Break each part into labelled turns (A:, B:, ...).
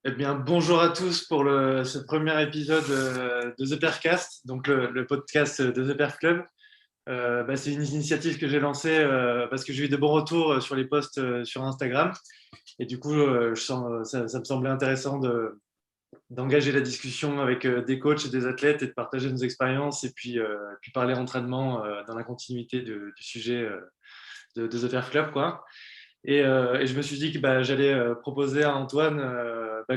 A: Eh bien, bonjour à tous pour ce premier épisode de The Perfcast, donc le podcast de The Perf Club. C'est une initiative que j'ai lancée parce que j'ai eu de bons retours sur les posts sur Instagram. Et du coup, ça me semblait intéressant d'engager la discussion avec des coachs et des athlètes et de partager nos expériences et puis parler entraînement dans la continuité du sujet de The Perf Club, quoi. Et je me suis dit que j'allais proposer à Antoine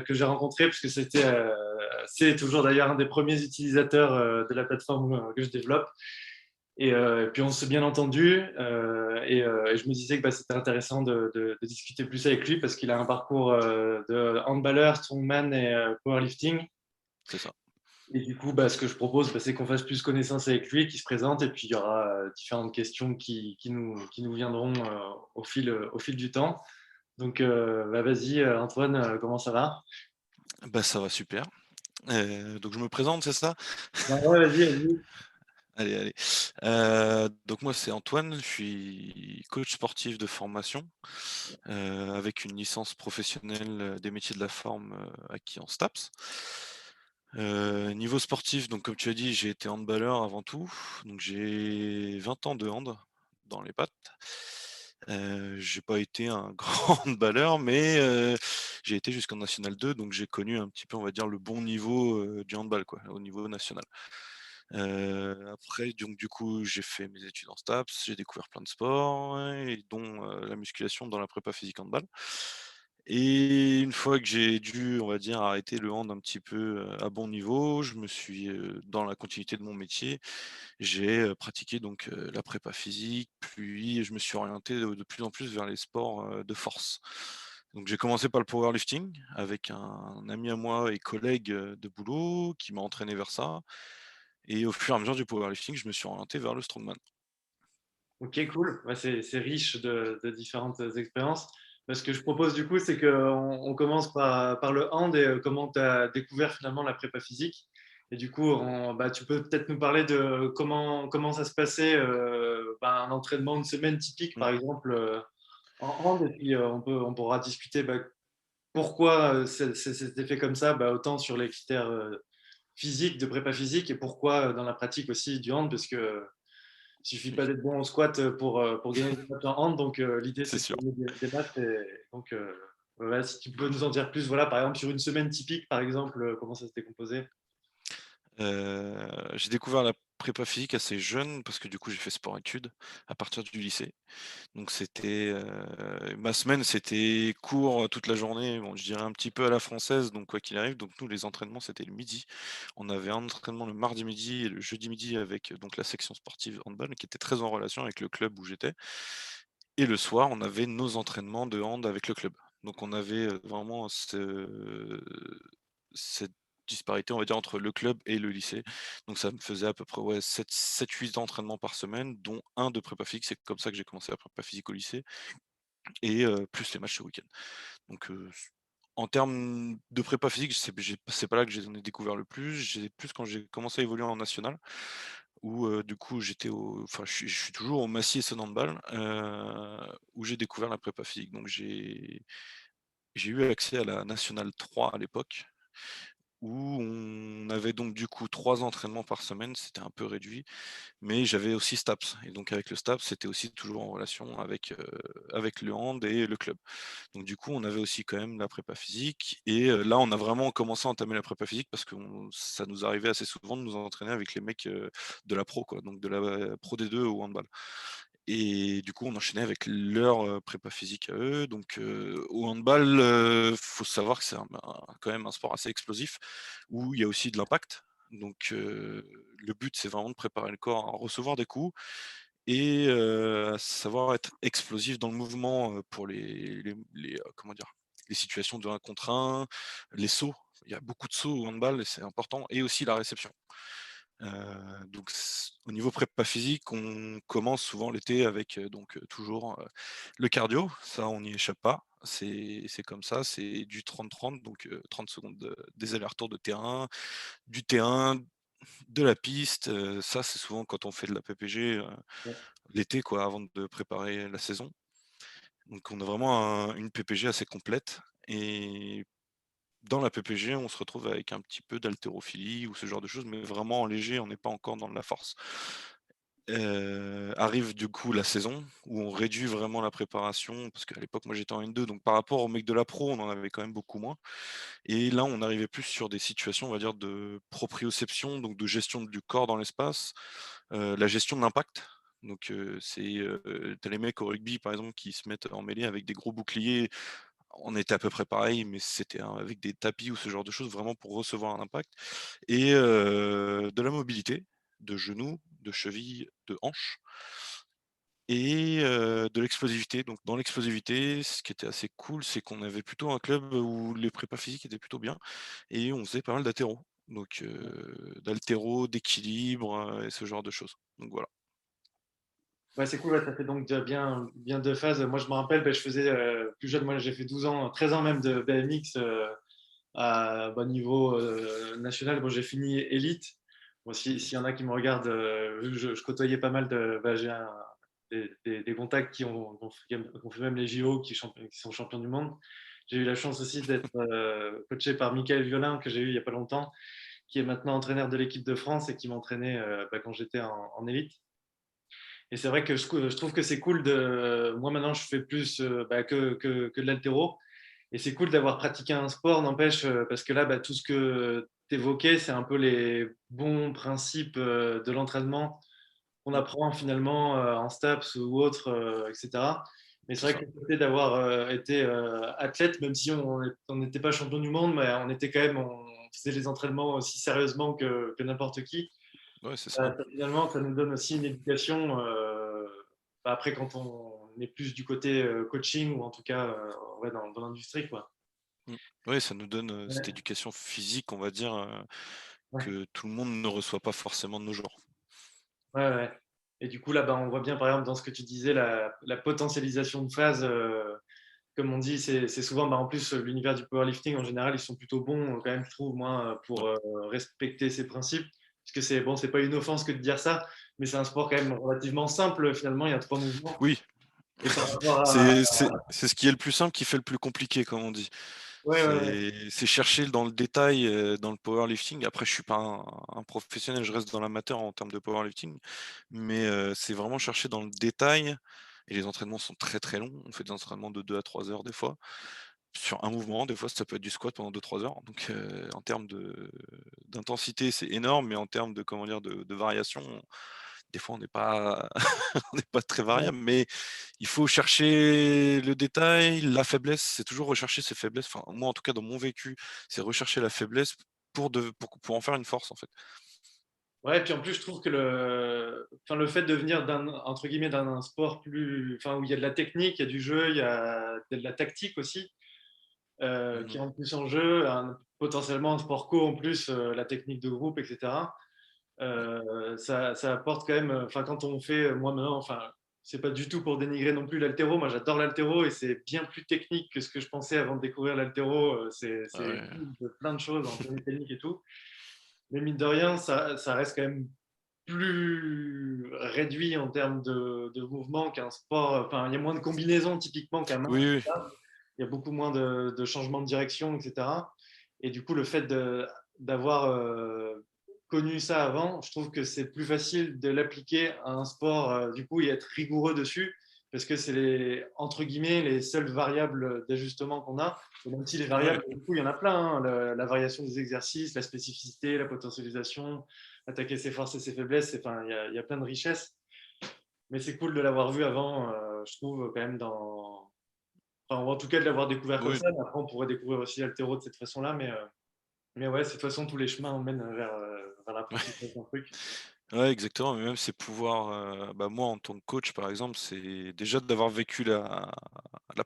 A: que j'ai rencontré, parce que c'est toujours d'ailleurs un des premiers utilisateurs de la plateforme que je développe. Et puis on s'est bien entendu, et je me disais que c'était intéressant de discuter plus avec lui parce qu'il a un parcours de handballeur, strongman et powerlifting.
B: C'est ça.
A: Et du coup, ce que je propose, c'est qu'on fasse plus connaissance avec lui, qu'il se présente, et puis il y aura différentes questions qui nous viendront au fil du temps. Donc, vas-y, Antoine, comment ça va?
B: Bah, ça va super. Donc je me présente, c'est ça?
A: Ouais, vas-y, vas-y.
B: Allez, allez. Donc moi, c'est Antoine, je suis coach sportif de formation, avec une licence professionnelle, des métiers de la forme, acquis en STAPS. Niveau sportif, donc comme tu as dit, j'ai été handballeur avant tout, donc j'ai 20 ans de hand dans les pattes. J'ai pas été un grand handballeur, mais j'ai été jusqu'en national 2, donc j'ai connu un petit peu, on va dire, le bon niveau, du handball, quoi, au niveau national. Après, donc du coup, j'ai fait mes études en STAPS, j'ai découvert plein de sports et dont, la musculation dans la prépa physique handball. Et une fois que j'ai dû, on va dire, arrêter le hand un petit peu, à bon niveau, je me suis, dans la continuité de mon métier, j'ai, pratiqué donc, la prépa physique, puis je me suis orienté de plus en plus vers les sports, de force. Donc j'ai commencé par le powerlifting avec un ami à moi et collègue, de boulot qui m'a entraîné vers ça. Et au fur et à mesure du powerlifting, je me suis orienté vers le strongman.
A: Ok, cool. Ouais, c'est riche de différentes expériences. Ce que je propose du coup, c'est qu'on commence par le hand et comment tu as découvert finalement la prépa physique. Et du coup, tu peux peut-être nous parler de comment ça se passait, un entraînement, une semaine typique,
B: Mmh.
A: par exemple, en hand. Et puis, on pourra discuter pourquoi c'était fait comme ça, autant sur les critères physiques, de prépa physique, et pourquoi dans la pratique aussi du hand, parce que il suffit pas d'être bon en squat pour gagner des matchs en hand. Donc, l'idée,
B: C'est
A: c'est de
B: sûr.
A: gagner des matchs. Et donc, voilà, si tu peux nous en dire plus, voilà, par exemple, sur une semaine typique, par exemple, comment ça se décomposait?
B: J'ai découvert la prépa physique assez jeune parce que du coup j'ai fait sport-études à partir du lycée. Donc c'était, ma semaine c'était cours, toute la journée, bon je dirais un petit peu à la française, donc quoi qu'il arrive, donc nous les entraînements c'était le midi. On avait un entraînement le mardi midi et le jeudi midi avec, donc la section sportive handball qui était très en relation avec le club où j'étais, et le soir on avait nos entraînements de hand avec le club. Donc on avait, vraiment cette disparité, on va dire, entre le club et le lycée. Donc ça me faisait à peu près, ouais, 7-8 entraînements par semaine, dont un de prépa physique. C'est comme ça que j'ai commencé la prépa physique au lycée, et plus les matchs ce week-end. Donc, en termes de prépa physique, c'est pas là que j'en ai découvert le plus. J'ai plus quand j'ai commencé à évoluer en national où, du coup, je suis toujours au Massy Essonne Handball, où j'ai découvert la prépa physique. Donc j'ai eu accès à la nationale 3 à l'époque, où on avait donc du coup 3 entraînements par semaine, c'était un peu réduit, mais j'avais aussi STAPS, et donc avec le STAPS, c'était aussi toujours en relation avec le hand et le club. Donc du coup, on avait aussi quand même la prépa physique, et là, on a vraiment commencé à entamer la prépa physique parce que ça nous arrivait assez souvent de nous entraîner avec les mecs, de la pro quoi, donc de la pro D2 au handball. Et du coup, on enchaînait avec leur, prépa physique à eux. Donc, au handball, faut savoir que c'est quand même un sport assez explosif où il y a aussi de l'impact. Donc, le but, c'est vraiment de préparer le corps à recevoir des coups et à savoir être explosif dans le mouvement, pour comment dire? Les situations de 1 contre 1, les sauts. Il y a beaucoup de sauts au handball et c'est important, et aussi la réception. Donc au niveau prépa physique, on commence souvent l'été avec, toujours, le cardio. Ça, on n'y échappe pas. C'est comme ça, c'est du 30-30, donc 30 secondes des allers-retours de terrain, du T1, de la piste. Ça, c'est souvent quand on fait de la PPG, l'été quoi, avant de préparer la saison. Donc on a vraiment une PPG assez complète, et dans la PPG, on se retrouve avec un petit peu d'haltérophilie ou ce genre de choses, mais vraiment en léger, on n'est pas encore dans de la force. Arrive du coup la saison où on réduit vraiment la préparation parce qu'à l'époque, moi j'étais en N2, donc par rapport aux mecs de la pro, on en avait quand même beaucoup moins et là, on arrivait plus sur des situations, on va dire, de proprioception, donc de gestion du corps dans l'espace, la gestion de l'impact. Donc tu les mecs au rugby, par exemple, qui se mettent en mêlée avec des gros boucliers. On était à peu près pareil, mais c'était avec des tapis ou ce genre de choses, vraiment pour recevoir un impact et de la mobilité, de genoux, de chevilles, de hanches et de l'explosivité. Donc dans l'explosivité, ce qui était assez cool, c'est qu'on avait plutôt un club où les prépas physiques étaient plutôt bien et on faisait pas mal d'haltéro. Donc d'haltéro, d'équilibre, et ce genre de choses. Donc voilà.
A: Ouais, c'est cool, ouais, ça fait donc bien 2 phases. Moi, je me rappelle, je faisais plus jeune, moi j'ai fait 12 ans, 13 ans même de BMX à niveau national. Bon, j'ai fini élite. Bon, s'il y en a qui me regardent, vu que je côtoyais pas mal j'ai des contacts qui ont fait même les JO, qui sont champions du monde. J'ai eu la chance aussi d'être coaché par Michael Violin, que j'ai eu il n'y a pas longtemps, qui est maintenant entraîneur de l'équipe de France et qui m'entraînait quand j'étais en élite. Et c'est vrai que je trouve que c'est cool de. Moi, maintenant, je fais plus que de l'haltéro. Et c'est cool d'avoir pratiqué un sport, n'empêche, parce que là, tout ce que tu évoquais, c'est un peu les bons principes de l'entraînement qu'on
B: Mmh,
A: apprend finalement en STAPS ou autre, etc. Mais c'est
B: c'est
A: vrai
B: ça.
A: que le côté d'avoir été athlète, même si on n'était pas champion du monde, mais on était quand même, on faisait les entraînements aussi sérieusement que n'importe qui.
B: Ouais, c'est ça.
A: Finalement, ça nous donne aussi une éducation. Après, quand on est plus du côté coaching ou en tout cas ouais, dans l'industrie, quoi.
B: Mmh. Ouais, ça nous donne, cette
A: Ouais,
B: éducation physique, on va dire,
A: ouais,
B: que tout le monde ne reçoit pas forcément de nos jours.
A: ouais, ouais. Et du coup, là, on voit bien, par exemple, dans ce que tu disais, la potentialisation de phase. Comme on dit, c'est souvent, en plus, l'univers du powerlifting, en général, ils sont plutôt bons, quand même, je trouve, moi,
B: Ouais.
A: pour respecter ces principes. Parce que c'est bon, c'est pas une offense que de dire ça, mais c'est un sport quand même relativement simple, finalement, il y a 3 mouvements.
B: Oui,
A: Et par rapport à.
B: c'est ce qui est le plus simple qui fait le plus compliqué, comme on dit.
A: Ouais, ouais, ouais.
B: C'est chercher dans le détail, dans le powerlifting. Après, je suis pas un professionnel, je reste dans l'amateur en termes de powerlifting, mais c'est vraiment chercher dans le détail et les entraînements sont très, très longs. On fait des entraînements de 2 à 3 heures des fois, sur un mouvement. Des fois, ça peut être du squat pendant 2-3 heures. Donc en termes d'intensité, c'est énorme, mais en termes de, comment dire, de variation, des fois, on n'est pas on n'est pas très variable, mais il faut chercher le détail, la faiblesse, c'est toujours rechercher ses faiblesses. Enfin, moi, en tout cas, dans mon vécu, c'est rechercher la faiblesse pour en faire une force, en fait.
A: Ouais, et puis en plus, je trouve que le fait de venir entre guillemets, d'un sport où il y a de la technique, il y a du jeu, il y a de la tactique aussi, qui
B: Mmh.
A: rentre plus en jeu, potentiellement un sport co en plus, la technique de groupe, etc.
B: Ouais.
A: Ça apporte quand même, quand on fait, moi maintenant, c'est pas du tout pour dénigrer non plus l'haltéro. Moi, j'adore l'haltéro et c'est bien plus technique que ce que je pensais avant de découvrir l'haltéro.
B: Ah
A: C'est
B: ouais.
A: cool de plein de choses en technique et tout. Mais mine de rien, ça reste quand même plus réduit en termes de mouvement qu'un sport. Enfin, il y a moins de combinaisons typiquement qu'un match.
B: Oui, oui.
A: Il y a beaucoup moins de changements de direction, etc. Et du coup, le fait d'avoir connu ça avant, je trouve que c'est plus facile de l'appliquer à un sport, du coup, et être rigoureux dessus, parce que c'est entre guillemets, les seules variables d'ajustement qu'on a. Et même si les
B: Ouais.
A: variables, du coup, il y en a plein, hein, la variation des exercices, la spécificité, la potentialisation, attaquer ses forces et ses faiblesses, il y a plein de richesses. Mais c'est cool de l'avoir vu avant, je trouve, quand même, ou en tout cas de l'avoir découvert comme
B: Oui.
A: ça. Mais après, on pourrait découvrir aussi l'haltéro de cette façon-là. Mais ouais, de toute façon, tous les chemins mènent vers l'apprentissage d'un truc.
B: Ouais, exactement, mais même c'est pouvoir, moi en tant que coach par exemple, c'est déjà d'avoir vécu la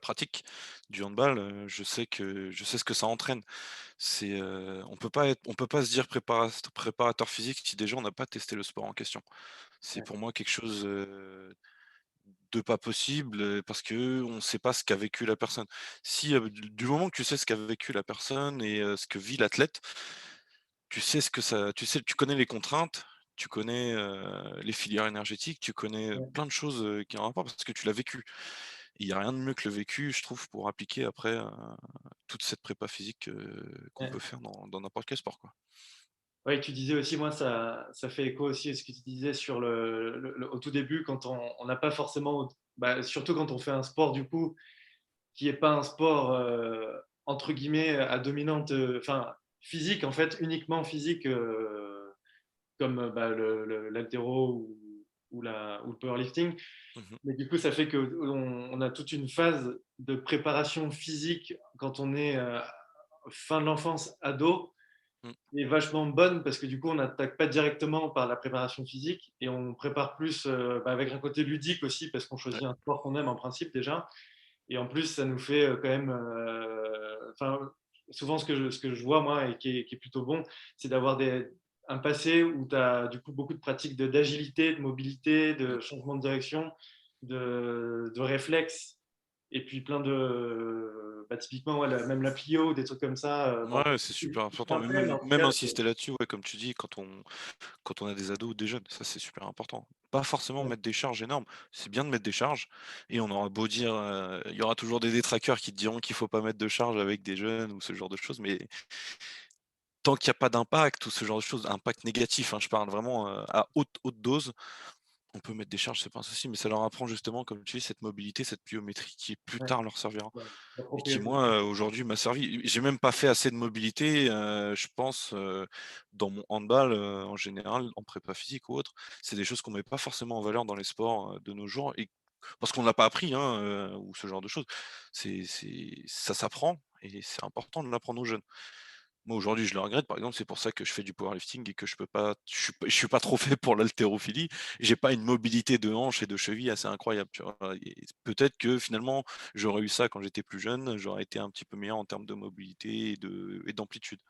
B: pratique du handball, je sais ce que ça entraîne. On peut pas se dire préparateur physique si déjà on n'a pas testé le sport en question. C'est
A: Ouais,
B: pour moi quelque chose, de pas possible, parce qu'on ne sait pas ce qu'a vécu la personne. Si, du moment que tu sais ce qu'a vécu la personne et ce que vit l'athlète, tu connais les contraintes, tu connais, les filières énergétiques, tu connais,
A: ouais.
B: plein de choses, qui ont un rapport parce que tu l'as vécu. Il y a rien de mieux que le vécu, je trouve, pour appliquer après, toute cette prépa physique qu'on peut
A: Ouais.
B: faire dans n'importe quel sport, quoi.
A: Ouais, tu disais aussi, moi, ça fait écho aussi à ce que tu disais sur au tout début, quand on n'a pas forcément, bah, surtout quand on fait un sport, du coup, qui n'est pas un sport, entre guillemets, à dominante, enfin, physique, en fait, uniquement physique, comme bah, l'haltéro ou le powerlifting.
B: Mmh.
A: Mais du coup, ça fait qu'on on a toute une phase de préparation physique quand on est fin de l'enfance, ado,
B: Mmh.
A: est vachement bonne parce que du coup, on n'attaque pas directement par la préparation physique et on prépare plus bah, avec un côté ludique aussi parce qu'on
B: Ouais.
A: choisit un sport qu'on aime en principe déjà. Et en plus, ça nous fait quand même. Enfin, souvent, ce que je vois, moi, et qui est plutôt bon, c'est d'avoir un passé où tu as du coup beaucoup de pratiques d'agilité, de mobilité,
B: Mmh.
A: de changement de direction, de réflexe, et puis plein de. Bah, typiquement, ouais, même la plio, des trucs comme ça. Bon,
B: Ouais, c'est super important, mais
A: après, mais
B: même
A: en tout
B: même
A: cas,
B: insister là-dessus, ouais, comme tu dis, quand on a des ados ou des jeunes, ça c'est super important. Pas forcément mettre des charges énormes, c'est bien de mettre des charges et on aura beau dire, il y aura toujours des détraqueurs qui te diront qu'il faut pas mettre de charges avec des jeunes ou ce genre de choses, mais tant qu'il y a pas d'impact ou ce genre de choses, impact négatif, hein, je parle vraiment, à haute dose, on peut mettre des charges, c'est pas un souci, mais ça leur apprend justement, comme tu dis, cette mobilité, cette pliométrie qui plus
A: ouais,
B: tard leur servira
A: ouais, la
B: et qui
A: proprioception.
B: moi, aujourd'hui m'a servi. J'ai même pas fait assez de mobilité, je pense, dans mon handball, en général, en prépa physique ou autre. C'est des choses qu'on met pas forcément en valeur dans les sports, de nos jours et parce qu'on l'a pas appris, hein, ou ce genre de choses. Ça s'apprend et c'est important de l'apprendre aux jeunes. Moi, aujourd'hui, je le regrette, par exemple, c'est pour ça que je fais du powerlifting et que je suis pas trop fait pour l'haltérophilie. J'ai pas une mobilité de hanche et de cheville assez incroyable, tu vois? Et peut-être que finalement, j'aurais eu ça quand j'étais plus jeune, j'aurais été un petit peu meilleur en termes de mobilité et d'amplitude.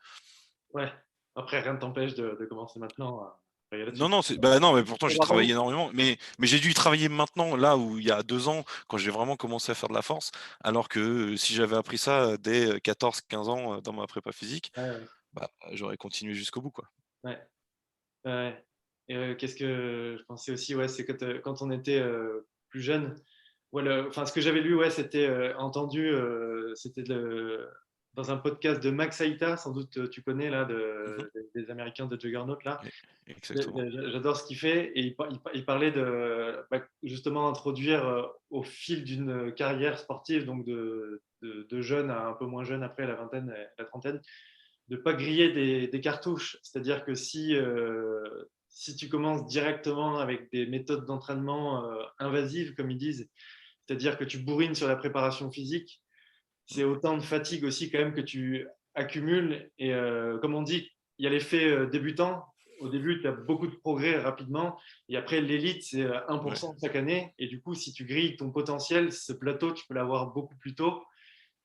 A: Ouais. Après, rien ne t'empêche de commencer maintenant à travailler là-dessus.
B: Non, non, bah, non, mais pourtant j'ai
A: Pardon.
B: travaillé énormément, mais j'ai dû y travailler maintenant, là où il y a 2 ans, quand j'ai vraiment commencé à faire de la force, alors que, si j'avais appris ça, dès, 14-15 ans, dans ma prépa physique,
A: Ouais, ouais.
B: bah, j'aurais continué jusqu'au bout, quoi.
A: Ouais. Ouais. Et qu'est-ce que je pensais aussi, ouais, c'est quand on était plus jeune, ouais, enfin, ce que j'avais lu, ouais, c'était entendu, c'était dans un podcast de Max Aita, sans doute tu connais, là,
B: Mmh.
A: des Américains de Juggernaut, là.
B: E exactement.
A: J'adore ce qu'il fait. Et il parlait bah, justement introduire au fil d'une carrière sportive, donc de jeune à un peu moins jeune après la vingtaine, la trentaine, de ne pas griller des cartouches. C'est-à-dire que si tu commences directement avec des méthodes d'entraînement invasives, comme ils disent, c'est-à-dire que tu bourrines sur la préparation physique,
B: Mmh.
A: c'est autant de fatigue aussi quand même que tu accumules. Et comme on dit, il y a l'effet débutant. Au début, tu as beaucoup de progrès rapidement. Et après, l'élite, c'est
B: Ouais,
A: 1% chaque année. Et du coup, si tu grilles ton potentiel, ce plateau, tu peux l'avoir beaucoup plus tôt.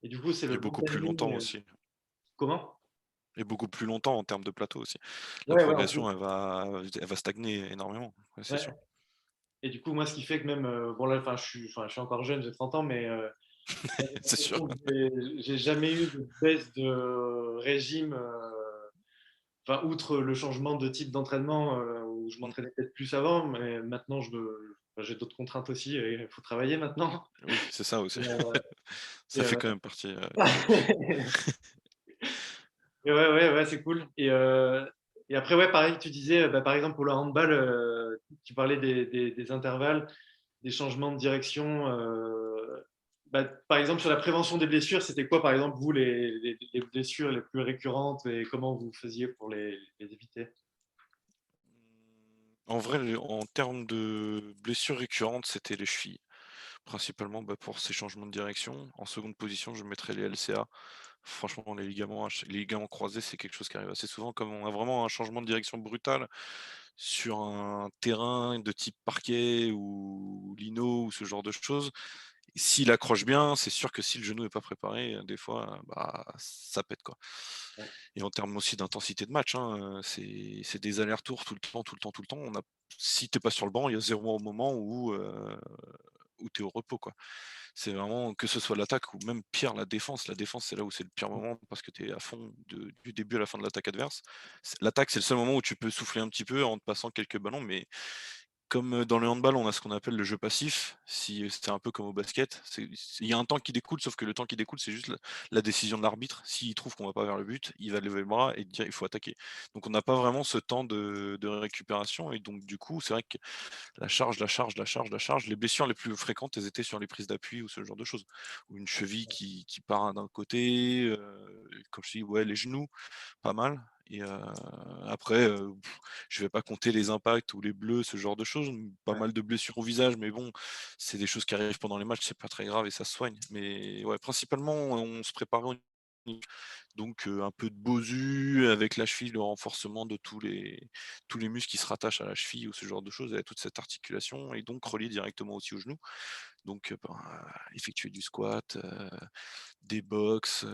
A: Et du coup, c'est
B: et
A: le bon
B: beaucoup plus longtemps
A: timing.
B: aussi
A: Comment?
B: et beaucoup plus longtemps en termes de plateau aussi. La
A: Ouais, ouais, en plus.
B: progression, elle va stagner énormément, ouais, c'est
A: Ouais.
B: sûr.
A: Et du coup, moi, ce qui fait que même, bon là, enfin, je suis encore jeune, j'ai 30 ans, mais j'ai
B: C'est sûr.
A: l'impression que j'ai jamais eu de baisse de régime, enfin, outre le changement de type d'entraînement, où je
B: Mmh.
A: m'entraînais peut-être plus avant, mais maintenant, enfin, j'ai d'autres contraintes aussi et il faut travailler maintenant.
B: Oui, c'est ça aussi.
A: Et,
B: Ça
A: et,
B: fait quand même partie,
A: et ouais, ouais, ouais, c'est cool. Et après, ouais, pareil, tu disais, bah, par exemple, pour le handball, tu parlais des intervalles, des changements de direction. Bah, par exemple, sur la prévention des blessures, c'était quoi, par exemple, vous, les blessures les plus récurrentes et comment vous faisiez pour les éviter?
B: en vrai, en termes de blessures récurrentes, c'était les chevilles. Principalement, bah, pour ces changements de direction. En seconde position, je mettrais les LCA. Franchement, les ligaments croisés, c'est quelque chose qui arrive assez souvent. Comme on a vraiment un changement de direction brutal sur un terrain de type parquet ou lino ou ce genre de choses, s'il accroche bien, c'est sûr que si le genou n'est pas préparé, des fois, bah, ça pète, quoi.
A: Ouais,
B: Et en termes aussi d'intensité de match, hein, c'est des allers-retours tout le temps, tout le temps, tout le temps. Si tu es pas sur le banc, il y a 0 moment où tu es au repos, quoi. C'est vraiment que ce soit l'attaque ou même pire la défense. La défense, c'est là où c'est le pire moment parce que tu es à fond du début à la fin de l'attaque adverse. L'attaque, c'est le seul moment où tu peux souffler un petit peu en te passant quelques ballons, mais comme dans le handball, on a ce qu'on appelle le jeu passif, si c'est un peu comme au basket, il y a un temps qui découle, sauf que le temps qui découle, c'est juste la décision de l'arbitre. S'il trouve qu'on va pas vers le but, il va lever le bras et dire: «Il faut attaquer». Donc on n'a pas vraiment ce temps de récupération et donc du coup, c'est vrai que les blessures les plus fréquentes, elles étaient sur les prises d'appui ou ce genre de choses. Ou une cheville qui part d'un côté, comme je dis, ouais, les genoux, pas mal et après, je vais pas compter les impacts ou les bleus, ce genre de choses. Pas
A: Ouais.
B: mal de blessures au visage, mais bon, c'est des choses qui arrivent pendant les matchs, c'est pas très grave et ça se soigne. Mais ouais, principalement, on se préparait au donc un peu de Bosu avec la cheville, le renforcement de tous les muscles qui se rattachent à la cheville ou ce genre de choses, et toute cette articulation et donc relié directement aussi au genou. Donc effectuer du squat, des box,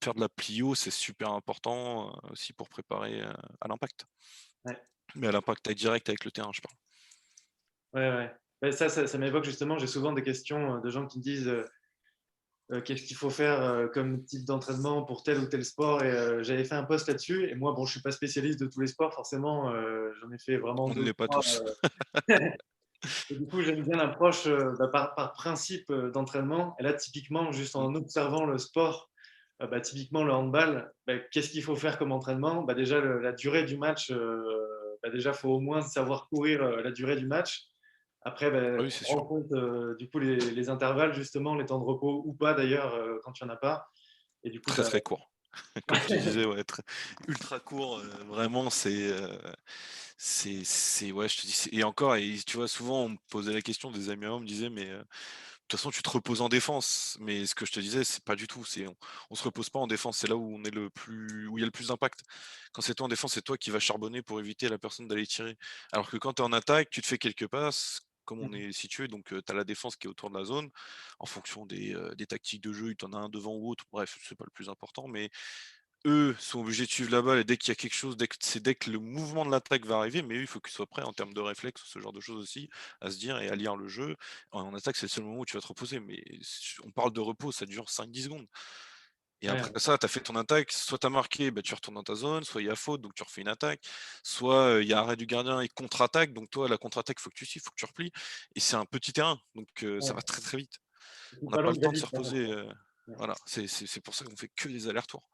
B: faire de la plio, c'est super important, aussi pour préparer, à l'impact.
A: Ouais.
B: Mais à l'impact direct avec le terrain, je parle.
A: Ouais, ouais. Ouais, ça m'évoque justement, j'ai souvent des questions de gens qui me disent qu'est-ce qu'il faut faire comme type d'entraînement pour tel ou tel sport. Et j'avais fait un post là-dessus. Et moi, bon, je suis pas spécialiste de tous les sports, forcément. J'en ai fait vraiment
B: On ne
A: deux ou
B: l'est pas
A: trois.
B: tous.
A: Et du coup, j'aime bien l'approche par principe d'entraînement. Et là, typiquement, juste
B: Mmh.
A: en observant le sport, typiquement le handball, qu'est-ce qu'il faut faire comme entraînement? Déjà, la durée du match, déjà, il faut au moins savoir courir la durée du match. Après,
B: Ah oui, c'est
A: on rend
B: sûr.
A: compte du coup les intervalles, justement, les temps de repos ou pas d'ailleurs, quand il n'y en a pas. Et du coup,
B: Très, très court. Comme je te disais, ouais, ultra court, vraiment, c'est ouais, je te dis, et encore, et tu vois, souvent, on me posait la question, des amis à moi me disaient: «Mais, de toute façon, tu te reposes en défense». Mais ce que je te disais, c'est pas du tout, on se repose pas en défense, c'est là où où il y a le plus d'impact. Quand c'est toi en défense, c'est toi qui vas charbonner pour éviter à la personne d'aller tirer. Alors que quand tu es en attaque, tu te fais quelques passes, comme on est situé, donc tu as la défense qui est autour de la zone. En fonction des tactiques de jeu, tu en as un devant ou autre, bref, c'est pas le plus important, mais eux sont obligés de suivre la balle et dès qu'il y a quelque chose, dès que le mouvement de l'attaque va arriver, mais eux, il faut qu'ils soient prêts en termes de réflexes, ce genre de choses aussi, à se dire et à lire le jeu. En attaque, c'est le seul moment où tu vas te reposer, mais on parle de repos, ça dure 5-10 secondes. Et
A: ouais,
B: après ça, tu as fait ton attaque, soit tu as marqué, bah, tu retournes dans ta zone, soit il y a faute, donc tu refais une attaque, soit il y a arrêt du gardien et contre-attaque, donc toi, la contre-attaque, il faut que tu suives, il faut que tu replies. Et c'est un petit terrain, donc ça va
A: ouais.
B: très très vite.
A: Le
B: On n'a pas
A: ballon
B: le
A: va
B: temps de se
A: vite, en fait.
B: reposer.
A: Ouais.
B: Voilà, c'est pour ça qu'on fait que des allers-retours.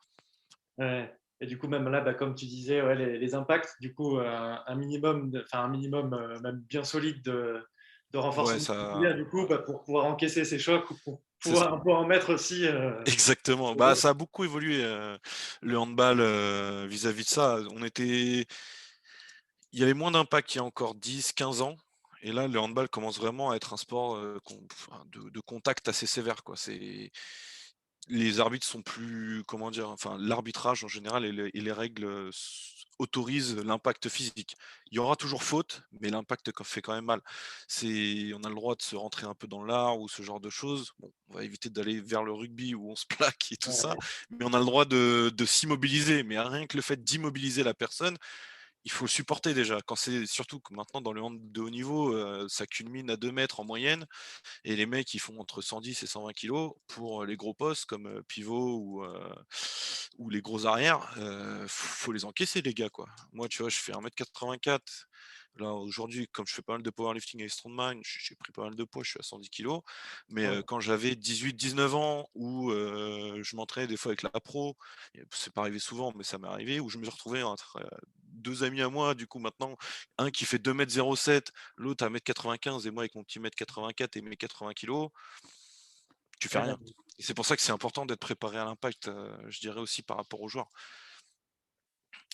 A: Ouais. Et du coup, même là, comme tu disais, ouais, les impacts, du coup, un minimum, enfin un minimum même bien solide de
B: Ouais,
A: renforcement
B: ça,
A: musculaire, du coup, pour pouvoir encaisser ces chocs ou pour
B: c'est ça.
A: pouvoir un peu en mettre aussi.
B: Exactement. Bah, ça a beaucoup évolué, le handball, vis-à-vis de ça. Il y avait moins d'impact qu'il y a encore 10-15 ans, et là, le handball commence vraiment à être un sport, enfin, de contact assez sévère, quoi. Les arbitres sont plus, comment dire? Enfin, l'arbitrage en général et les règles, autorisent l'impact physique. Il y aura toujours faute, mais l'impact fait quand même mal. On a le droit de se rentrer un peu dans l'art ou ce genre de choses. Bon, on va éviter d'aller vers le rugby où on se plaque et tout ça,
A: Ouais,
B: mais on a le droit de s'immobiliser. Mais rien que le fait d'immobiliser la personne, il faut le supporter déjà. Quand c'est surtout que maintenant dans le hand de haut niveau, ça culmine à 2 mètres en moyenne. Et les mecs, ils font entre 110 et 120 kilos pour les gros postes comme pivot ou les gros arrières. Faut les encaisser, les gars, quoi. Moi, tu vois, je fais 1,84 m. Là, aujourd'hui, comme je fais pas mal de powerlifting et strongman, j'ai pris pas mal de poids, je suis à 110 kilos. Mais
A: ouais,
B: quand j'avais 18-19 ans, où je m'entraînais des fois avec la pro, et c'est pas arrivé souvent, mais ça m'est arrivé, où je me suis retrouvé entre deux amis à moi, du coup, maintenant, un qui fait 2,07 m, l'autre à 1,95 m, et moi avec mon petit 1,84 m et mes 80 kilos, tu fais rien.
A: ouais.
B: Et c'est pour ça que c'est important d'être préparé à l'impact, je dirais aussi par rapport aux joueurs.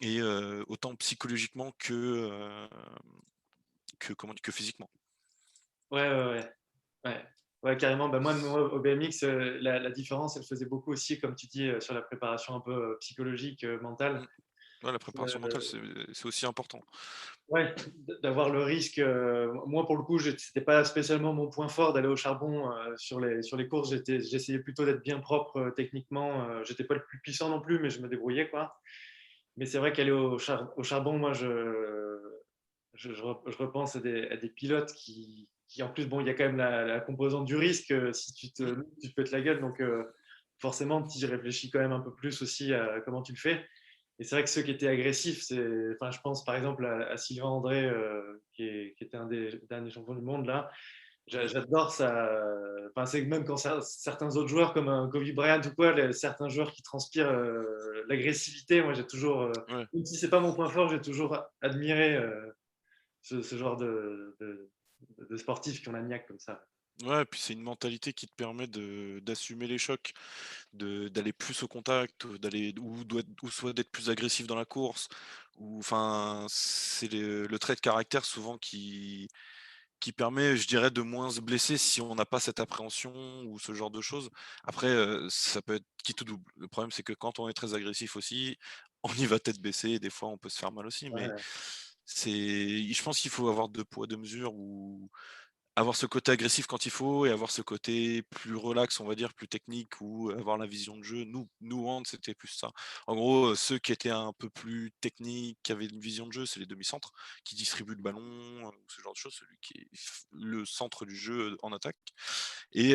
B: Et autant psychologiquement que physiquement.
A: Ouais, ouais, ouais. Ouais, ouais, carrément. Moi, au BMX, la différence, elle faisait beaucoup aussi, comme tu dis, sur la préparation un peu psychologique,
B: Mmh.
A: mentale.
B: Ouais, la préparation mentale, c'est aussi important.
A: Ouais, d'avoir le risque. Moi, pour le coup, c'était pas spécialement mon point fort d'aller au charbon sur les courses. J'essayais plutôt d'être bien propre techniquement. J'étais pas le plus puissant non plus, mais je me débrouillais, quoi. Mais c'est vrai qu'aller au charbon, moi, je repense à des pilotes en plus, bon, il y a quand même la composante du risque. Si
B: Mmh.
A: tu te pètes la gueule, donc forcément, tu y réfléchis quand même un peu plus aussi à comment tu le fais. Et c'est vrai que ceux qui étaient agressifs, enfin, je pense par exemple à Sylvain André, qui était un des derniers champions du monde là.
B: Mmh.
A: J'adore ça. Enfin, c'est que même quand certains autres joueurs comme un Kobe Bryant ou quoi, certains joueurs qui transpirent l'agressivité, moi j'ai toujours,
B: Ouais.
A: même si c'est pas mon point fort, j'ai toujours admiré ce genre de sportifs qui ont la niaque comme ça.
B: Ouais, puis c'est une mentalité qui te permet d'assumer les chocs, d'aller plus au contact, d'aller ou soit d'être plus agressif dans la course ou enfin, c'est le trait de caractère souvent qui permet, je dirais, de moins se blesser si on n'a pas cette appréhension ou ce genre de choses. Après, ça peut être qui tout double. Le problème, c'est que quand on est très agressif aussi, on y va tête baissée et des fois on peut se faire mal aussi, mais
A: Ouais.
B: je pense qu'il faut avoir 2 poids 2 mesures ou avoir ce côté agressif quand il faut et avoir ce côté plus relax, on va dire, plus technique ou avoir la vision de jeu. Nous Hand, c'était plus ça. En gros, ceux qui étaient un peu plus techniques, qui avaient une vision de jeu, c'est les demi-centres qui distribuent le ballon, ou ce genre de choses, celui qui est le centre du jeu en attaque. Et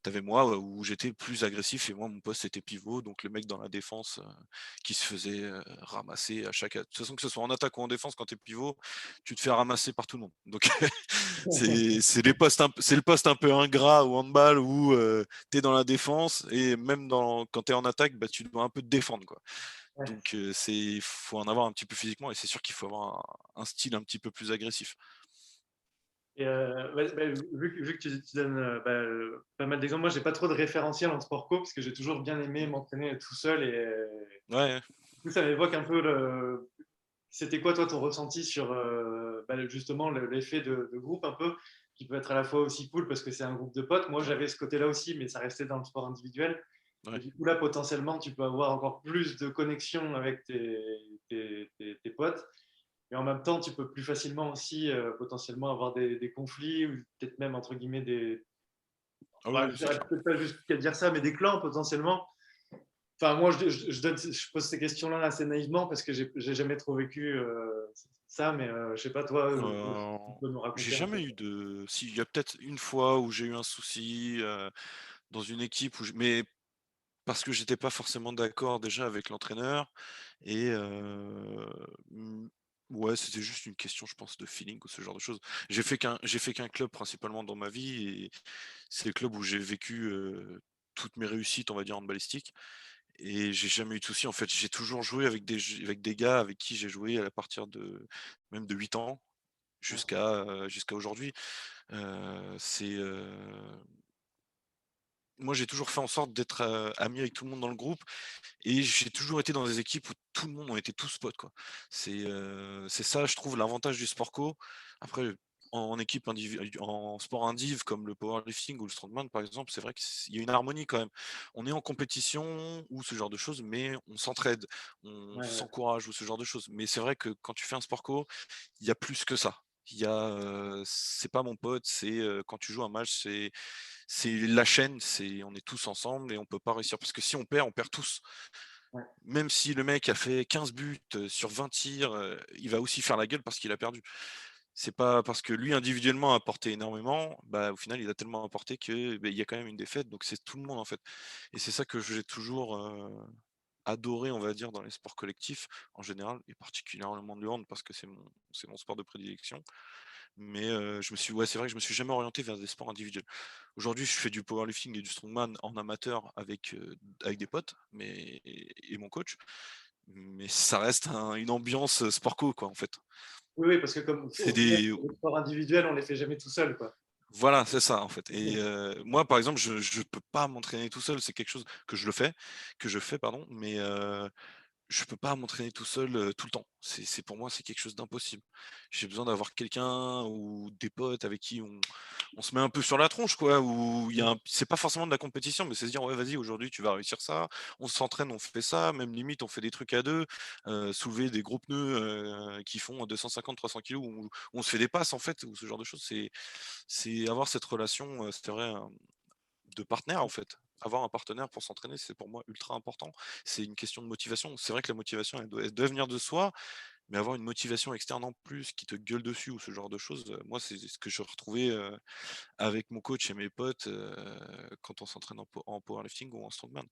B: tu moi, où j'étais plus agressif et moi mon poste c'était pivot, donc le mec dans la défense, qui se faisait, ramasser à chaque de toute façon que ce soit en attaque ou en défense quand tu es pivot, tu te fais ramasser par tout le monde. Donc c'est le poste un peu ingrat au handball où, tu es dans la défense et même quand tu es en attaque, bah, tu dois un peu te défendre, quoi.
A: Ouais.
B: Donc faut en avoir un petit peu physiquement et c'est sûr qu'il faut avoir un style un petit peu plus agressif.
A: Et vu que tu donnes pas mal d'exemples, moi j'ai pas trop de référentiels en sport co parce que j'ai toujours bien aimé
B: Mmh.
A: m'entraîner tout seul et
B: Ouais,
A: du coup, ça m'évoque un peu c'était quoi toi ton ressenti sur justement l'effet de groupe un peu qui peut être à la fois aussi cool parce que c'est un groupe de potes. Moi j'avais ce côté-là aussi, mais ça restait dans le sport individuel. Et
B: ouais.
A: du coup là potentiellement tu peux avoir encore plus de connexion avec tes potes. Et en même temps, tu peux plus facilement aussi potentiellement avoir des conflits ou peut-être même entre guillemets
B: Ah
A: bah,
B: oui,
A: je
B: oui, c'est
A: dirais
B: clair.
A: peut-être pas jusqu'à dire ça, mais des clans potentiellement. Enfin, moi, je pose ces questions-là assez naïvement parce que j'ai jamais trop vécu ça, mais je sais pas, toi,
B: Heu,
A: tu peux nous
B: j'ai
A: raconter un peu.
B: jamais eu de si, il y a peut-être une fois où j'ai eu un souci, dans une équipe mais parce que j'étais pas forcément d'accord déjà avec l'entraîneur et mmh, ouais, c'était juste une question, je pense, de feeling ou ce genre de choses. J'ai fait qu'un club principalement dans ma vie et c'est le club où j'ai vécu, toutes mes réussites, on va dire, handballistiques et j'ai jamais eu de soucis. En fait, j'ai toujours joué avec des gars avec qui j'ai joué à partir de même de 8 ans
A: Ouais,
B: jusqu'à aujourd'hui. C'est, moi, j'ai toujours fait en sorte d'être, ami avec tout le monde dans le groupe et j'ai toujours été dans des équipes où tout le monde on était tous potes, quoi. C'est ça, je trouve, l'avantage du sport co. Après, en équipe en sport indiv comme le powerlifting ou le strongman, par exemple, c'est vrai qu'il y a une harmonie quand même. On est en compétition ou ce genre de choses, mais on s'entraide, on
A: ouais, ouais.
B: s'encourage ou ce genre de choses. Mais c'est vrai que quand tu fais un sport co, il y a plus que ça. Il y a, c'est pas mon pote, quand tu joues un match, c'est la chaîne, on est tous ensemble et on peut pas réussir parce que si on perd tous.
A: Ouais.
B: Même si le mec a fait 15 buts, sur 20 tirs, il va aussi faire la gueule parce qu'il a perdu. C'est pas parce que lui individuellement a apporté énormément, bah, au final il a tellement apporté que, beh, il y a quand même une défaite, donc c'est tout le monde en fait et c'est ça que j'ai toujours, adoré on va dire dans les sports collectifs en général et particulièrement le hand parce que c'est mon sport de prédilection. Mais, c'est vrai que je me suis jamais orienté vers des sports individuels. Aujourd'hui, je fais du powerlifting et du strongman en amateur avec des potes, et mon coach, mais ça reste une ambiance, sport co, quoi, en fait.
A: Oui, oui, parce que comme
B: C'est
A: au final,
B: des
A: les sports individuels, on les fait jamais tout seul, quoi.
B: Voilà, c'est ça, en fait et moi, par exemple, je peux pas m'entraîner tout seul. C'est quelque chose que je fais, pardon, mais je peux pas m'entraîner tout seul, tout le temps. C'est pour moi, c'est quelque chose d'impossible. J'ai besoin d'avoir quelqu'un ou des potes avec qui on se met un peu sur la tronche, quoi, où il y a c'est pas forcément de la compétition, mais c'est se dire: «Ouais, vas-y, aujourd'hui, tu vas réussir ça». On s'entraîne, on fait ça, même limite, on fait des trucs à 2, soulever des gros pneus, qui font 250-300 kilogrammes où on se fait des passes, en fait, ou ce genre de choses. C'est avoir cette relation, c'est vrai, de partenaire, en fait. Avoir un partenaire pour s'entraîner, c'est pour moi ultra important. C'est une question de motivation. C'est vrai que la motivation, elle doit venir de soi, mais avoir une motivation externe en plus qui te gueule dessus ou ce genre de choses, moi, c'est ce que je retrouvais, avec mon coach et mes potes, quand on s'entraîne en powerlifting ou en strongman.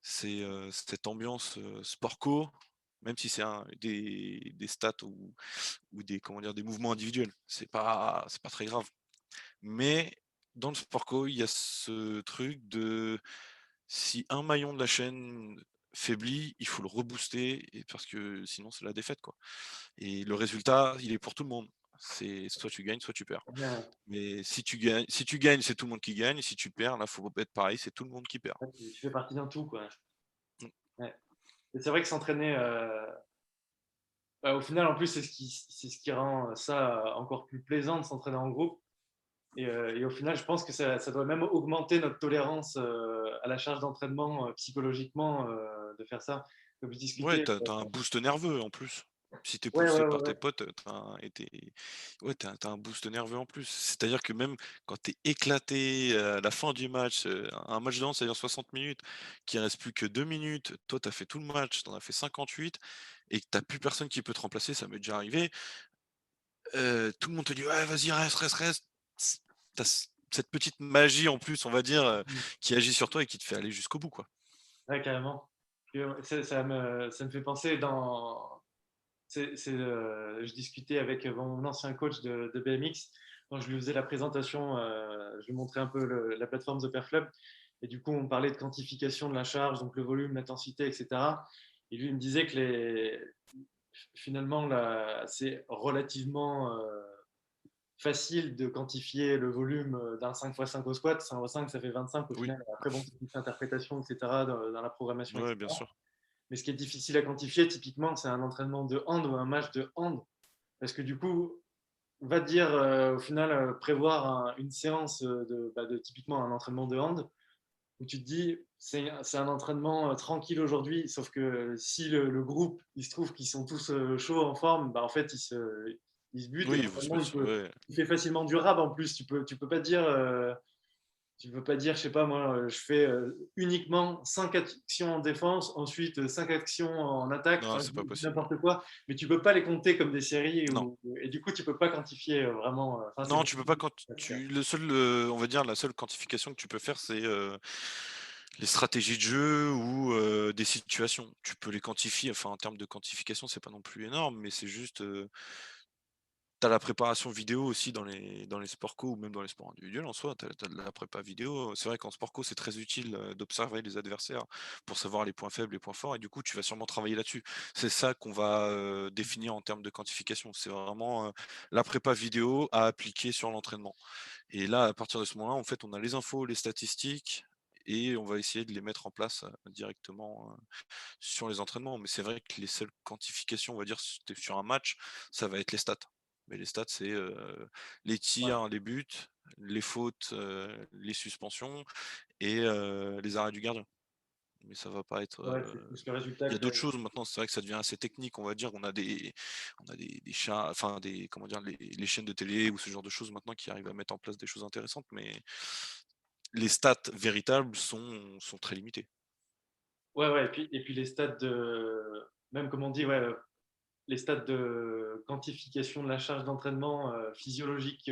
B: C'est, cette ambiance, sport co, même si c'est des stats ou des, comment dire, des mouvements individuels. C'est pas très grave. Mais dans le sport co, il y a ce truc de si un maillon de la chaîne faiblit, il faut le rebooster et parce que sinon c'est la défaite, quoi. Et le résultat, il est pour tout le monde. C'est soit tu gagnes, soit tu perds.
A: Ouais,
B: Mais si tu gagnes, c'est tout le monde qui gagne. Et si tu perds, là, faut être pareil, c'est tout le monde qui perd.
A: ouais, tu fais partie d'un tout, quoi.
B: Mmh.
A: Ouais. Et c'est vrai que s'entraîner, au final, en plus, c'est ce qui rend ça encore plus plaisant de s'entraîner en groupe. Et au final, je pense que ça doit même augmenter notre tolérance à la charge d'entraînement psychologiquement de faire ça. Comme je
B: Ouais,
A: discutais.
B: t'as un boost nerveux en plus. Si t'es
A: Ouais,
B: poussé
A: ouais,
B: par
A: ouais,
B: tes potes, ouais, tu un boost nerveux en plus. C'est-à-dire que même quand t'es éclaté à la fin du match, un match de hand, ça dure 60 minutes, qu'il reste plus que 2 minutes, toi t'as fait tout le match, t'en as fait 58 et que tu plus personne qui peut te remplacer, ça m'est déjà arrivé. Tout le monde te dit: «Ouais, vas-y, reste, reste, reste». Tu cette petite magie en plus, on va dire,
A: ouais.
B: qui agit sur toi et qui te fait aller jusqu'au bout, quoi.
A: Ouais, carrément. Ça me fait penser je discutais avec mon ancien coach de BMX, quand je lui faisais la présentation, je lui montrais un peu la plateforme The Perf Club, et du coup, on parlait de quantification de la charge, donc le volume, l'intensité, etc. Et lui, il me disait que finalement, c'est relativement facile de quantifier le volume d'un 5x5 au squat. 5x5, ça fait 25 au
B: Oui,
A: final. Après, bon, c'est une interprétation, etc., dans la programmation,
B: ouais, bien
A: etc.
B: sûr.
A: Mais ce qui est difficile à quantifier, typiquement, c'est un entraînement de hand ou un match de hand. Parce que du coup, on va dire, au final, prévoir une séance typiquement un entraînement de hand, où tu te dis, c'est un entraînement tranquille aujourd'hui, sauf que si le groupe, il se trouve qu'ils sont tous chauds, en forme, bah, en fait, ils se butent, et
B: Oui, vous se
A: l'entraînement,
B: mettre ouais.
A: il fait facilement durable en plus. Tu peux pas dire, je sais pas moi, je fais uniquement 5 actions en défense, ensuite 5 actions en attaque,
B: Non,
A: enfin,
B: c'est pas possible.
A: n'importe quoi, mais tu peux pas les compter comme des séries,
B: Non.
A: et du coup, tu peux pas quantifier vraiment. Enfin, c'est
B: Non,
A: beaucoup
B: tu peux pas
A: plus
B: quand
A: à faire.
B: tu le seul, on va dire la seule quantification que tu peux faire, c'est, les stratégies de jeu ou, des situations. Tu peux les quantifier, enfin en termes de quantification, c'est pas non plus énorme, mais c'est juste, tu la préparation vidéo aussi dans les sports co ou même dans les sports individuels en soi, tu as de la prépa vidéo. C'est vrai qu'en sport co, c'est très utile, d'observer les adversaires pour savoir les points faibles, les points forts et du coup, tu vas sûrement travailler là-dessus. C'est ça qu'on va, définir en termes de quantification. C'est vraiment, la prépa vidéo à appliquer sur l'entraînement et là, à partir de ce moment-là, en fait, on a les infos, les statistiques et on va essayer de les mettre en place, directement, sur les entraînements. Mais c'est vrai que les seules quantifications, on va dire, sur un match, ça va être les stats. Mais les stats, c'est, les
A: Ouais,
B: tirs, les buts, les fautes, les suspensions et les arrêts du gardien. Mais ça va pas être,
A: ouais, c'est plus le résultat
B: il y a
A: que.
B: d'autres choses maintenant, c'est vrai que ça devient assez technique, on va dire. On a des chats enfin des comment dire? Les chaînes de télé ou ce genre de choses maintenant qui arrivent à mettre en place des choses intéressantes, mais les stats véritables sont très limitées.
A: Ouais, ouais, et puis les stades même comme on dit, ouais, les stades de quantification de la charge d'entraînement physiologique,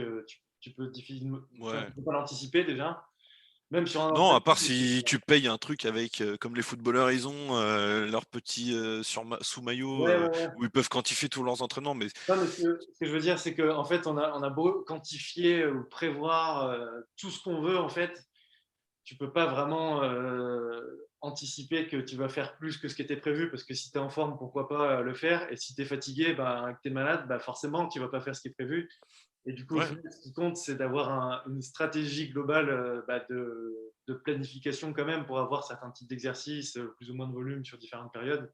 A: tu peux difficilement, enfin,
B: Ouais.
A: tu peux pas l'anticiper déjà, même sur un
B: Non, à
A: entraînement.
B: part si tu payes un truc avec, comme les footballeurs, ils ont, leur petit, sous-maillot,
A: Ouais, ouais, ouais.
B: où ils peuvent quantifier tous leurs entraînements, mais
A: Non, mais ce que je veux dire, c'est qu'en fait, on a beau quantifier ou prévoir tout ce qu'on veut, en fait, tu peux pas vraiment anticiper que tu vas faire plus que ce qui était prévu, parce que si tu es en forme, pourquoi pas le faire, et si tu es fatigué, bah, que tu es malade, bah, forcément, tu vas pas faire ce qui est prévu. Et du coup, au
B: ouais,
A: final, ce qui compte, c'est d'avoir une stratégie globale de planification quand même, pour avoir certains types d'exercices, plus ou moins de volume sur différentes périodes.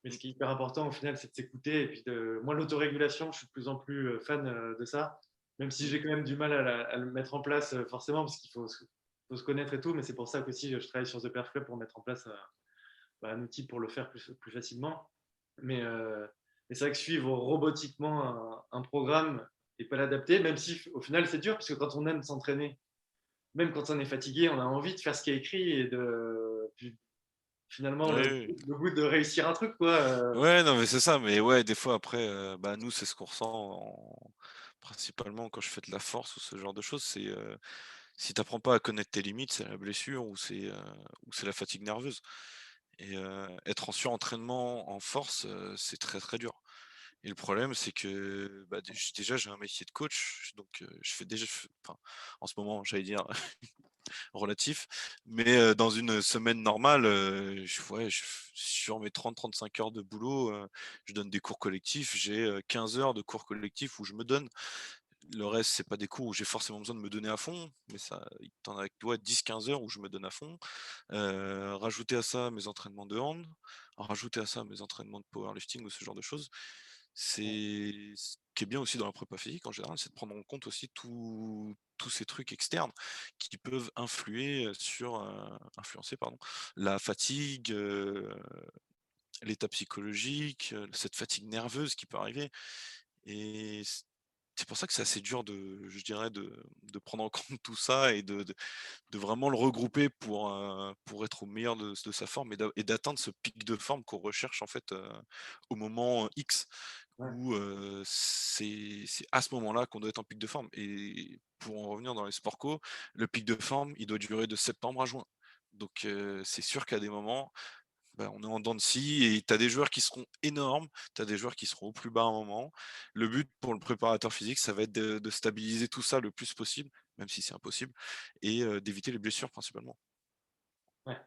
A: Mais ce
B: mmh,
A: qui est hyper important au final, c'est de s'écouter. Et puis moi, l'autorégulation, je suis de plus en plus fan de ça, même si
B: mmh,
A: j'ai quand même du mal à le mettre en place forcément, parce qu'il faut se connaître et tout. Mais c'est pour ça qu'aussi je travaille sur The Perf Club pour mettre en place un outil pour le faire plus facilement. Mais c'est vrai que suivre robotiquement un programme et pas l'adapter, même si au final c'est dur, parce que quand on aime s'entraîner, même quand on est fatigué, on a envie de faire ce qui est écrit et finalement
B: oui,
A: le,
B: oui.
A: le goût de réussir un truc, quoi.
B: Ouais, non, mais c'est ça, mais ouais, des fois après, bah, nous, c'est ce qu'on ressent principalement quand je fais de la force ou ce genre de choses, c'est, si tu apprends pas à connaître tes limites, c'est la blessure ou c'est la fatigue nerveuse Et être en surentraînement en force, c'est très, très dur. Et le problème, c'est que, bah, déjà, j'ai un métier de coach, donc je fais déjà enfin, en ce moment, j'allais dire relatif, mais dans une semaine normale, sur mes 30-35 heures de boulot, je donne des cours collectifs. J'ai, 15 heures de cours collectifs où je me donne. Le reste, c'est pas des cours où j'ai forcément besoin de me donner à fond, mais ça tu en as, tu vois, 10-15 heures où je me donne à fond. Rajouter à ça mes entraînements de hand, rajouter à ça mes entraînements de powerlifting ou ce genre de choses. C'est ce qui est bien aussi dans la prépa physique en général, c'est de prendre en compte aussi tous ces trucs externes qui peuvent influencer pardon, la fatigue, l'état psychologique, cette fatigue nerveuse qui peut arriver. Et c'est pour ça que c'est assez dur je dirais de prendre en compte tout ça et de vraiment le regrouper pour être au meilleur de sa forme et d'atteindre ce pic de forme qu'on recherche en fait, au moment X
A: Ouais.
B: où, c'est à ce moment-là qu'on doit être en pic de forme. Et pour en revenir dans les sports co, le pic de forme, il doit durer de septembre à juin. Donc, c'est sûr qu'à des moments, bah, on est en dents de scie et tu as des joueurs qui seront énormes, tu as des joueurs qui seront au plus bas à un moment. Le but pour le préparateur physique, ça va être de stabiliser tout ça le plus possible, même si c'est impossible, et d'éviter les blessures principalement.
A: Ouais.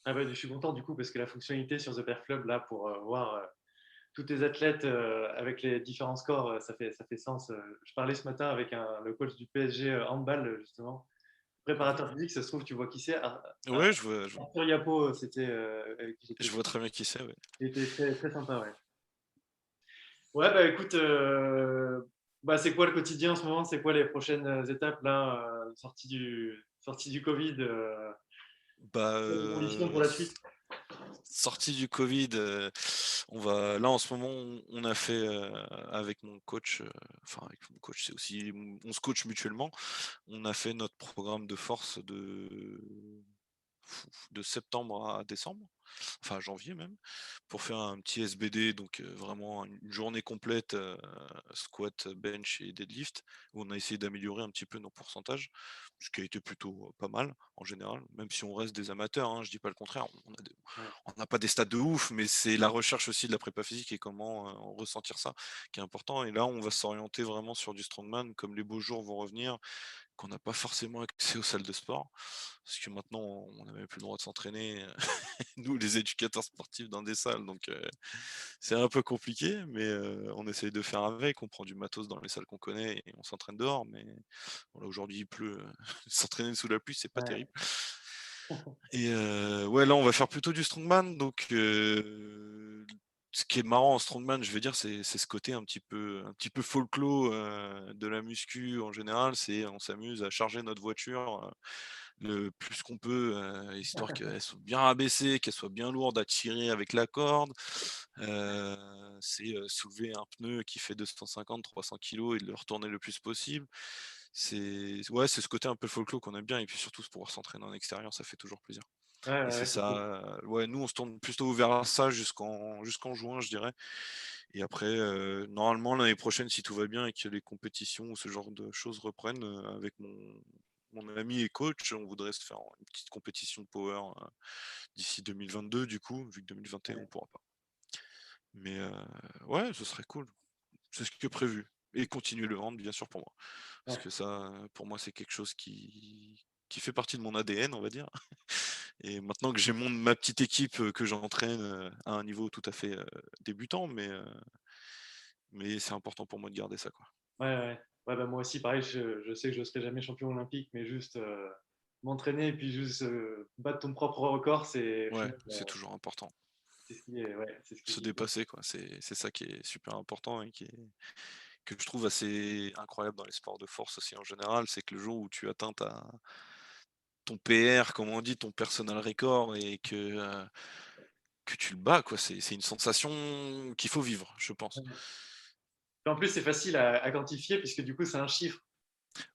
A: Ah bah, je suis content du coup parce que la fonctionnalité sur The Perf Club là pour voir tous tes athlètes avec les différents scores, ça fait sens. Je parlais ce matin avec le coach du PSG handball justement,
B: Mmh.
A: préparateur physique, ça se trouve tu vois qui c'est.
B: Ouais, je vois
A: Arthur Yapo, c'était avec qui
B: je
A: j'étais.
B: vois très bien qui c'est, ouais.
A: Il était très, très sympa, ouais. Ouais, bah écoute, bah, c'est quoi le quotidien en ce moment? C'est quoi les prochaines étapes là, sortie du Covid,
B: Bah,
A: quelles conditions pour la suite?
B: sortie du Covid, on va là, en ce moment, on a fait, avec mon coach, enfin avec mon coach, c'est aussi on se coach mutuellement. On a fait notre programme de force de septembre à décembre, enfin janvier même, pour faire un petit SBD, donc vraiment une journée complète, squat, bench et deadlift, où on a essayé d'améliorer un petit peu nos pourcentages, ce qui a été plutôt pas mal en général, même si on reste des amateurs, hein, je dis pas le contraire,
A: Ouais,
B: on n'a pas des stats de ouf, mais c'est la recherche aussi de la prépa physique et comment ressentir ça qui est important. Et là, on va s'orienter vraiment sur du strongman, comme les beaux jours vont revenir, qu'on n'a pas forcément accès aux salles de sport. Parce que maintenant, on n'a même plus le droit de s'entraîner, nous, les éducateurs sportifs, dans des salles. Donc, c'est un peu compliqué, mais on essaye de faire avec. On prend du matos dans les salles qu'on connaît et on s'entraîne dehors. Mais voilà, aujourd'hui, il pleut. S'entraîner sous la pluie, c'est pas
A: ouais,
B: terrible. Et ouais, là, on va faire plutôt du strongman. Donc, ce qui est marrant en strongman, je veux dire, c'est ce côté un petit peu folklore de la muscu en général. C'est on s'amuse à charger notre voiture le plus qu'on peut, histoire qu'elle soit bien abaissée, qu'elle soit bien lourde à tirer avec la corde. Heu, c'est soulever un pneu qui fait 250-300 kilos et de le retourner le plus possible. C'est ce côté un peu folklore qu'on aime bien, et puis surtout pouvoir s'entraîner en extérieur, ça fait toujours plaisir.
A: ouais,
B: Et c'est
A: ouais, c'est cool.
B: ça, ouais, nous on se tourne plutôt vers ça jusqu'en juin, je dirais. Et après, normalement l'année prochaine, si tout va bien et que les compétitions ou ce genre de choses reprennent, avec mon ami et coach, on voudrait se faire une petite compétition de power, d'ici 2022 du coup, vu que 2021 on
A: Ouais,
B: pourra pas. Mais ouais, ce serait cool. C'est ce qui est prévu, et continuer le hand bien sûr pour moi. Parce
A: ouais,
B: que ça, pour moi, c'est quelque chose qui fait partie de mon ADN, on va dire. Et maintenant que j'ai ma petite équipe, que j'entraîne, à un niveau tout à fait, débutant, mais c'est important pour moi de garder ça, quoi.
A: ouais, ouais. Ouais, bah, moi aussi, pareil, je sais que je ne serai jamais champion olympique, mais juste m'entraîner et puis juste battre ton propre record, c'est au
B: Ouais,
A: final,
B: c'est toujours important.
A: c'est ce qui est, ouais, c'est ce qui est
B: Se
A: kiffant.
B: dépasser, quoi. C'est ça qui est super important et que je trouve assez incroyable dans les sports de force aussi en général, c'est que le jour où tu atteins ton PR, comme on dit, ton personal record, et que tu le bats, quoi, c'est une sensation qu'il faut vivre, je pense.
A: En plus, c'est facile à quantifier puisque du coup, c'est un chiffre.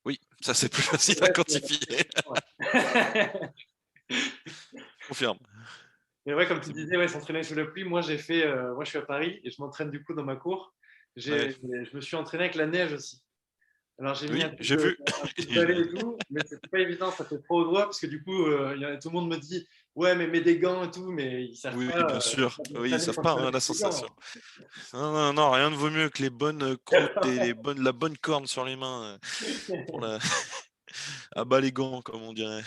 B: Oui, ça c'est plus facile à
A: Ouais,
B: quantifier. Je confirme.
A: mais ouais, comme tu
B: C'est
A: disais, ouais, s'entraîner sous la pluie. Moi, moi, je suis à Paris et je m'entraîne du coup dans ma cour.
B: ouais.
A: Je me suis entraîné avec la neige aussi. Alors, j'ai mis
B: Oui, j'ai vu.
A: un coup de balai et tout, mais c'est pas évident, ça fait trop au doigt parce que du coup, tout le monde me dit, Ouais, mais mets des gants et tout, mais ils savent
B: Oui,
A: pas,
B: bien sûr.
A: ils
B: Oui, ils
A: s'entraînent
B: savent
A: quand
B: pas,
A: ils
B: hein,
A: mettent
B: la
A: des gants.
B: sensation. Non, non, non, rien ne vaut mieux que les bonnes, croûtes et la bonne corne sur les mains, pour la à bas les gants, comme on dirait.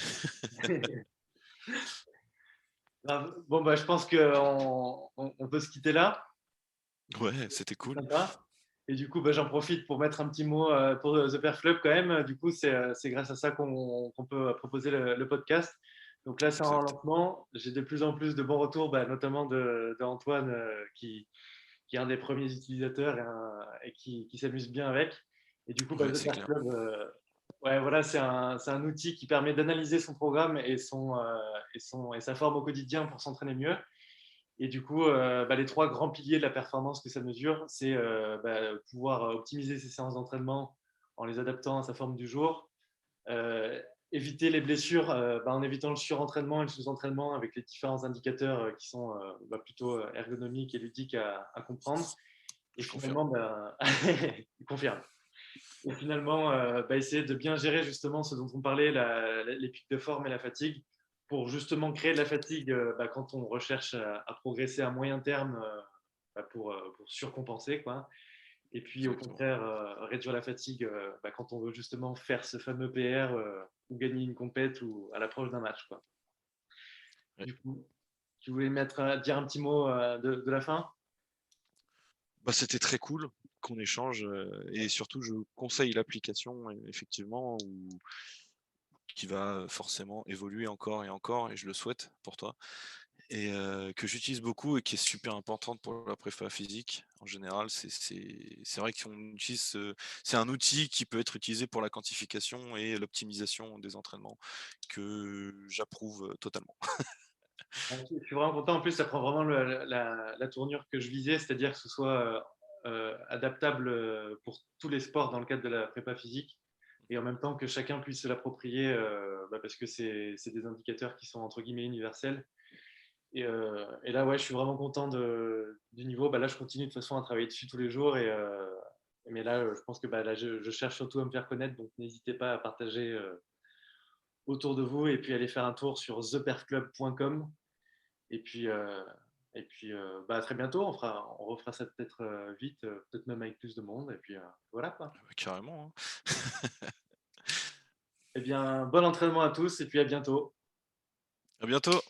A: Grave. Bon, bah, je pense qu'on peut se quitter là.
B: Ouais, c'était cool.
A: Sympa. Et du coup, bah, j'en profite pour mettre un petit mot pour The Perf Club quand même. Du coup, c'est grâce à ça qu'on peut proposer le podcast. Donc là, c'est en
B: Exact.
A: lancement. J'ai de plus en plus de bons retours, bah, notamment de Antoine, qui est un des premiers utilisateurs et qui s'amuse bien avec. Et du coup, bah,
B: Ouais,
A: The
B: c'est
A: Perf
B: clair.
A: Club, ouais, voilà, c'est un outil qui permet d'analyser son programme et sa forme au quotidien pour s'entraîner mieux. Et du coup, bah, les trois grands piliers de la performance que ça mesure, c'est bah, pouvoir optimiser ses séances d'entraînement en les adaptant à sa forme du jour, euh, éviter les blessures bah, en évitant le surentraînement et le sous-entraînement avec les différents indicateurs qui sont bah, plutôt ergonomiques et ludiques à comprendre. Et
B: Je confirme.
A: finalement, bah, il confirme. Et finalement, bah, essayer de bien gérer justement ce dont on parlait, les pics de forme et la fatigue, pour justement créer de la fatigue bah, quand on recherche à progresser à moyen terme bah, pour surcompenser, quoi. Et puis au
B: Exactement.
A: contraire, réduire la fatigue bah, quand on veut justement faire ce fameux PR ou gagner une compète ou à l'approche d'un match, quoi.
B: Ouais.
A: Du coup, tu voulais dire un petit mot de la fin?
B: Bah, c'était très cool qu'on échange, et surtout je conseille l'application effectivement qui va forcément évoluer encore et encore et je le souhaite pour toi et que j'utilise beaucoup et qui est super importante pour la prépa physique. En général, c'est vrai qu'on utilise c'est un outil qui peut être utilisé pour la quantification et l'optimisation des entraînements que j'approuve, totalement.
A: Je suis vraiment content. En plus, ça prend vraiment la tournure que je visais, c'est-à-dire que ce soit adaptable pour tous les sports dans le cadre de la prépa physique et en même temps que chacun puisse se l'approprier bah, parce que c'est des indicateurs qui sont entre guillemets universels. Et là, ouais, je suis vraiment content du niveau. Bah, là, je continue de toute façon à travailler dessus tous les jours. Mais là, je pense que bah, là, je cherche surtout à me faire connaître. Donc, n'hésitez pas à partager autour de vous et puis aller faire un tour sur theperfclub.com. Et puis, bah, à très bientôt. On refera ça peut-être vite, peut-être même avec plus de monde. Et puis, voilà quoi.
B: Carrément, hein.
A: Eh bien, bon entraînement à tous et puis à bientôt.
B: À bientôt.